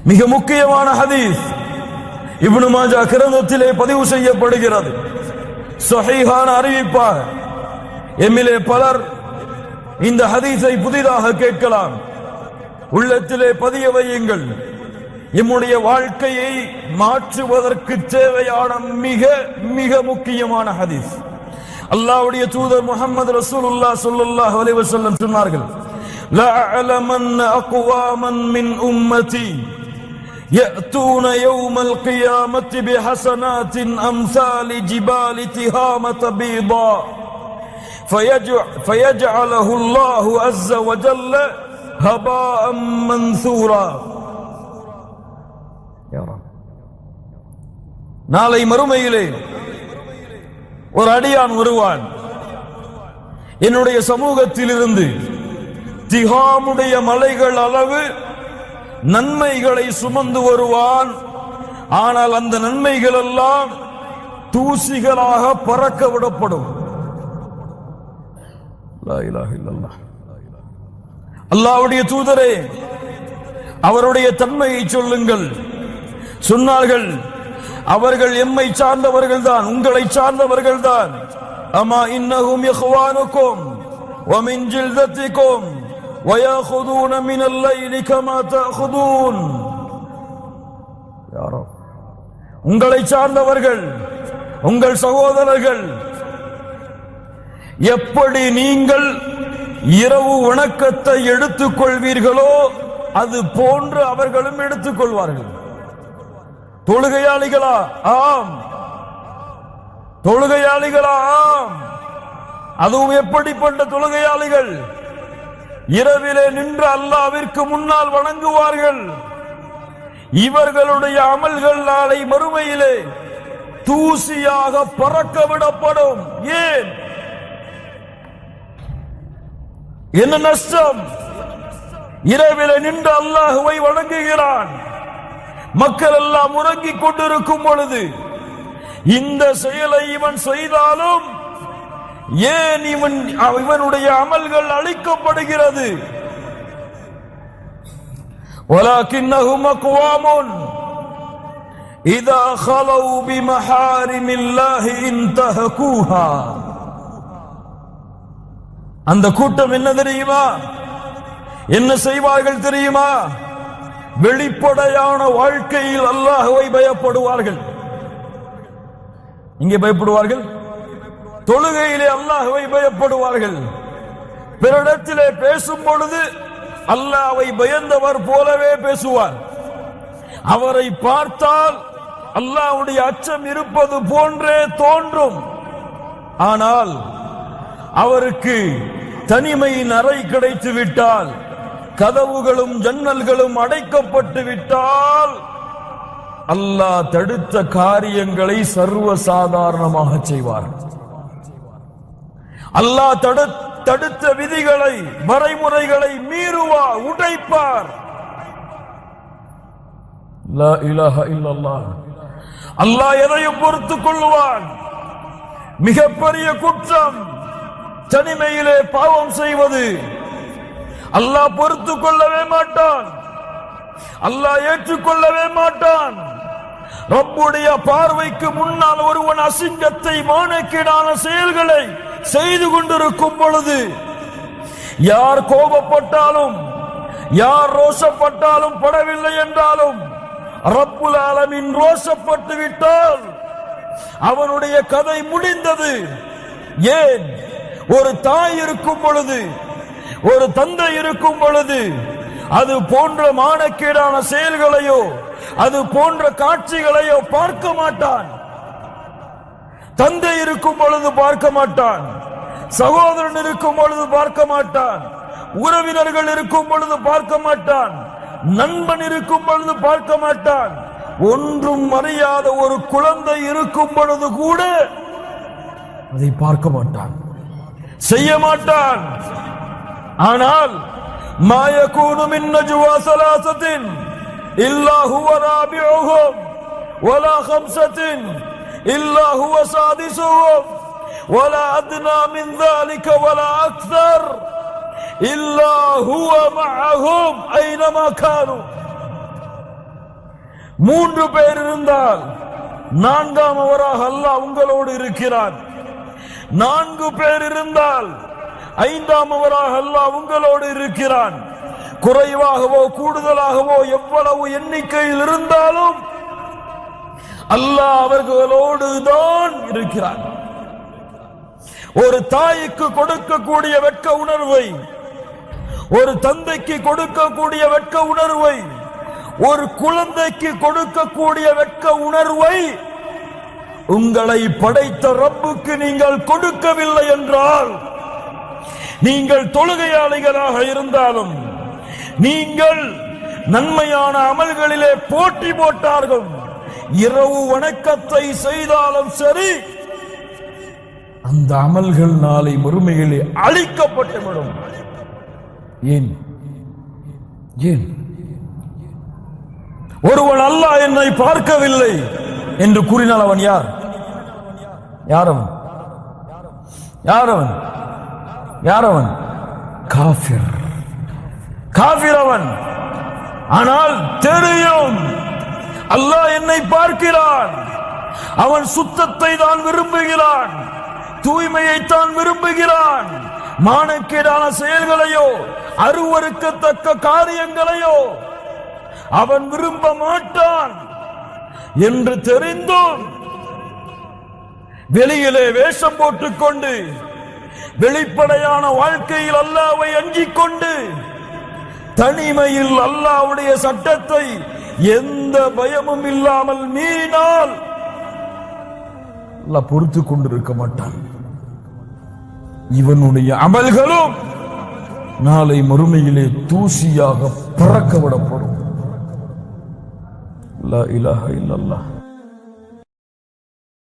மிக முக்கியமான ஹதீஸ் இப்னு மாஜா கிரந்தத்திலே பதிவு செய்யப்படுகிறது. ஸஹீஹான அறிவிப்பாக எம்மிலே பலர் இந்த ஹதீஸை புதிதாக கேட்கலாம். உள்ளத்திலே பதிய வையுங்கள். எம்முடைய வாழ்க்கையை மாற்றுவதற்கு தேவையான மிக மிக முக்கியமான ஹதீஸ். அல்லாஹ்வுடைய தூதர் முஹம்மது ரசூலுல்லாஹ் ஸல்லல்லாஹு அலைஹி வஸல்லம் சொன்னார்கள், லா அலமன் அக்வாமன் மின் உம்மதி يأتون يوم القيامة بحسنات أمثال جبال تهامة بيضاء فيجعله الله عز وجل هباء منثورا. நாளை மறுமையிலே ஒரு அடியான் வருவான். என்னுடைய சமூகத்திலிருந்து திஹாமுடைய மலைகள் அளவு நன்மைகளை சுமந்து வருவான். ஆனால் அந்த நன்மைகள் எல்லாம் தூசிகளாக பறக்க விடப்படும். லா இலாஹ இல்லல்லாஹ். அல்லாஹ்வுடைய தூதரே, அவருடைய தன்மையை சொல்லுங்கள். சொன்னார்கள், அவர்கள் எம்மை சார்ந்தவர்கள் தான், உங்களை சார்ந்தவர்கள் தான். அமா இன்னஹும் இஹ்வானுக்கும் வ மின் ஜில்தத்திக்கும் وَيَأْخُذُونَ مِنَ اللَّيْلِ كَمَا تَأْخُذُونَ. உங்களை சார்ந்தவர்கள், உங்கள் சகோதரர்கள். எப்படி நீங்கள் இரவு வணக்கத்தை எடுத்துக் கொள்வீர்களோ அது போன்று அவர்களும் எடுத்துக் கொள்வார்கள். தொழுகையாளிகளா? ஆம். தொழுகையாளிகளா? ஆம். அதுவும் எப்படிப்பட்ட தொழுகையாளிகள்? இரவிலே நின்று அல்லாஹ்விற்கு முன்னால் வணங்குவார்கள். இவர்களுடைய அமல்கள் நாளை மறுமையிலே தூசியாக பறக்க விடப்படும். ஏன்? என்ன நஷ்டம்? இரவிலே நின்று அல்லாஹ்வை வணங்குகிறான். மக்கள் எல்லாம் உறங்கிக் கொண்டிருக்கும் பொழுது இந்த செயலை இவன் செய்தாலும் ஏன் இவனுடைய அமல்கள் அழிக்கப்படுகிறது? வலாக்கின்னஹும் அக்வாமுன் இதா خلوا بمحارم الله انتهكوها. அந்த கூட்டம் என்ன தெரியுமா? என்ன செய்வார்கள் தெரியுமா? வெளிப்படையான வாழ்க்கையில் அல்லாஹ்வை பயப்படுவார்கள். இங்கே பயப்படுவார்கள், தொழுகையிலே அல்லாஹ்வை பயப்படுவார்கள். பிறரிடத்திலே பேசும் பொழுது அல்லாஹ்வை பயந்தவர் போலவே பேசுவார். அவரை பார்த்தால் அல்லாஹ்வுடைய அச்சம் இருப்பது போன்றே தோன்றும். ஆனால் அவருக்கு தனிமையின் அறை கிடைத்து விட்டால், கதவுகளும் ஜன்னல்களும் அடைக்கப்பட்டு விட்டால், அல்லாஹ் தடுத்த காரியங்களை சர்வ சாதாரணமாக செய்வார். அல்லாஹ் தடுத்த விதிகளை, வரைமுறைகளை மீறுவார், உடைப்பார். லா இலாஹ இல்லல்லாஹ். அல்லாஹ் எதையும் பொறுத்துக் கொள்வான். மிகப்பெரிய குற்றம் தனிமையிலே பாவம் செய்வது. அல்லாஹ் பொறுத்துக் கொள்ளவே மாட்டான். அல்லாஹ் ஏற்றுக்கொள்ளவே மாட்டான். ரப்புடைய பார்வைக்கு முன்னால் ஒருவன் அசிங்கத்தை, மானக்கேடான செயல்களை செய்து கொண்டிருக்கும் பொழுது யார் கோபப்பட்டாலும், யார் ரோஷப்பட்டாலும், படவில்லை என்றாலும் ரப்புல் ஆலமீன் ரோஷப்பட்டு விட்டால் அவனுடைய கதை முடிந்தது. ஏன்? ஒரு தாய் இருக்கும் பொழுது, ஒரு தந்தை இருக்கும் பொழுது அது போன்ற மானக்கேடான செயல்களையோ, அது போன்ற காட்சிகளையோ பார்க்க மாட்டான். தந்தை இருக்கும் பொழுது பார்க்க மாட்டான், சகோதரன் இருக்கும் பொழுது பார்க்க மாட்டான், உறவினர்கள் இருக்கும் பொழுது பார்க்க மாட்டான், நண்பன் இருக்கும் பொழுது பார்க்க மாட்டான். ஒன்றும் அறியாத ஒரு குழந்தை இருக்கும் பொழுது கூட அதை பார்க்க மாட்டான், செய்ய மாட்டான். ஆனால் மா யகூனு மின் நஜ்வா ஸலாஸத்தின் இல்லா ஹுவ ராபிஉஹும் வலா ஹம்ஸத்தின் இல்லா ஹுவ சாதிஸுஹும் வலா அத்னா மின் ذلك வலா அக்ஸர் இல்லா ஹுவ மஅஹும் ஐனமா கானு. 3 பேர் இருந்தால் 4ஆமவராக அல்லாஹ் உங்களோடு இருக்கிறான். 4 பேர் இருந்தால் 5ஆமவராக அல்லாஹ் உங்களோடு இருக்கிறான். குறைவாகவோ கூடுதலாகவோ எவ்வளவு எண்ணிக்கையில் இருந்தாலும் அல்லாஹ் அவர்களோடு தான் இருக்கிறான். ஒரு தாய்க்கு கொடுக்கக்கூடிய வெட்க உணர்வை, ஒரு தந்தைக்கு கொடுக்கக்கூடிய வெட்க உணர்வை, ஒரு குழந்தைக்கு கொடுக்கக்கூடிய வெட்க உணர்வை உங்களை படைத்த ரப்புக்கு நீங்கள் கொடுக்கவில்லை என்றால், நீங்கள் தொழுகையாளிகளாக இருந்தாலும், நீங்கள் நன்மையான அமல்களிலே போட்டி போட்டார்கள், இரவு வணக்கத்தை செய்தாலும் சரி, அந்த அமல்கள் நாளை மறுமையிலே அழிக்கப்பட்டுவிடும். ஏன் ஏன் ஒருவன் அல்லாஹ் என்னை பார்க்கவில்லை என்று கூறினால் அவன் யார்? யாரவன்? யாரவன்? யாரவன்? காஃபிர். காஃபிர் அவன். ஆனால் தெரியும் அல்லாஹ் என்னை பார்க்கிறான். அவன் சுத்தத்தை தான் விரும்புகிறான், தூய்மையை தான் விரும்புகிறான். மானக்கேடான செயல்களையோ அருவருக்கத்தக்க காரியங்களையோ அவன் விரும்ப மாட்டான் என்று தெரிந்தும் வெளியிலே வேஷம் போட்டுக்கொண்டு வெளிப்படையான வாழ்க்கையில் அல்லாஹ்வை அஞ்சிக் கொண்டு தனிமையில் அல்லாஹ்வுடைய சட்டத்தை எந்த பயமும் இல்லாமல் மீறினால் அல்லாஹ் பொறுத்து கொண்டிருக்க மாட்டான். இவனுடைய அமல்களும் நாளை மறுமையிலே தூசியாக பறக்க விடப்படும். லா இலாஹா இல்லல்லாஹ்.